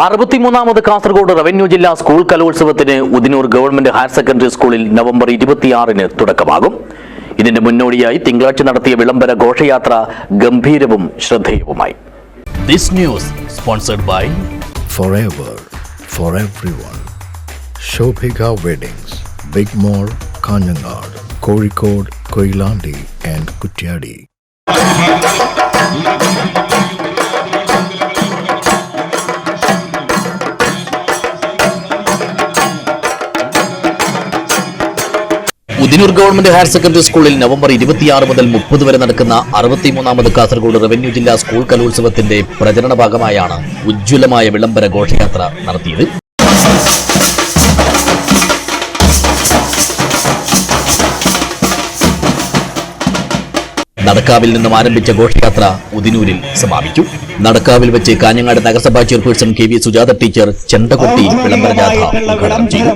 63ാമത് Kasaragod revenue ജില്ലാ school കലോത്സവത്തിന് Udinur government higher secondary സ്കൂളിൽ നവംബർ 26-ന് തുടക്കമാകും. ഇതിന്റെ മുന്നോടിയായി തിങ്കളാഴ്ച നടത്തിയ വിളംബര ഘോഷയാത്ര ഗംഭീരവും ശ്രദ്ധേയവുമായി. This news sponsored by Forever for everyone. Shobhika Weddings, Big Mall, Kanyanad, Kozhikode, Koilandi and Kutyadi. Udinur government higher secondary സ്കൂളിൽ നവംബർ 26 മുതൽ 30 വരെ നടക്കുന്ന 63ാമത് കാസർഗോഡ് റവന്യൂ ജില്ലാ സ്കൂൾ കലോത്സവത്തിന്റെ പ്രചരണ ഭാഗമായാണ് ഉജ്ജ്വലമായ വിളംബര ഘോഷയാത്ര നടത്തിയത്. നടക്കാവിൽ നിന്നും ആരംഭിച്ച ഘോഷയാത്ര ഉദിനൂരിൽ സമാപിച്ചു. നടക്കാവിൽ വെച്ച് കാഞ്ഞങ്ങാട് നഗരസഭാ ചെയർപേഴ്സൺ KV സുജാത ടീച്ചർ ചെണ്ടകൊട്ടി വിളംബര ജാഥ ഉദ്ഘാടനം ചെയ്തു.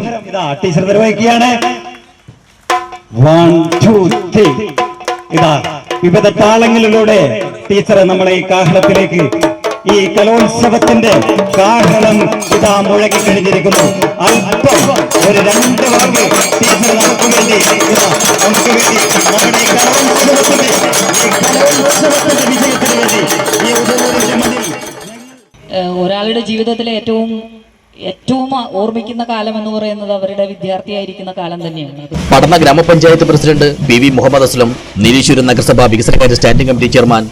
വിവിധ താളങ്ങളിലൂടെ ടീച്ചർ നമ്മളെ ഈ കാഹളത്തിലേക്ക്, ഈ കലോത്സവത്തിന്റെ കാഹളം ഇതാ മുഴങ്ങി കഴിഞ്ഞിരിക്കുന്നു. അല്പം ഒരു 2 വാക്ക് ടീച്ചർ നമുക്ക് വേണ്ടി നമ്മുടെ ഈ കലോത്സവത്തിന്റെ വിജയത്തിന് വേണ്ടി ഈ ഉദൂരിന്റെ മണ്ണിൽ ഒരാളുടെ ജീവിതത്തിലെ ഏറ്റവും ഓർമ്മിക്കുന്ന കാലം എന്ന് പറയുന്നത് അവരുടെ വിദ്യാർത്ഥിയായിരിക്കുന്ന കാലം തന്നെയാണ്. പടന്ന ഗ്രാമപഞ്ചായത്ത് പ്രസിഡന്റ് PV മുഹമ്മദ് അസ്ലം, നീലേശ്വരം നഗരസഭാ വികസനകാര്യ standing committee chairman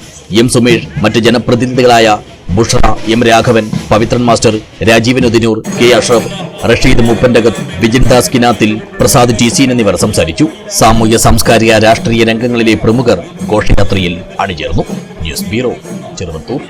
M Sumesh, മറ്റ് ജനപ്രതിനിധികളായ Bushra, M Raghavan, Pavithran master, Rajeevan Udinoor, K Ashraf, Rasheed Mooppantakath, Bijin Das കിനാത്തിൽ, പ്രസാദ് TC എന്നിവർ സംസാരിച്ചു. സാമൂഹ്യ സാംസ്കാരിക രാഷ്ട്രീയ രംഗങ്ങളിലെ പ്രമുഖർ ഘോഷയാത്രയിൽ അണിചേർന്നു. News bureau, Cheruvathur.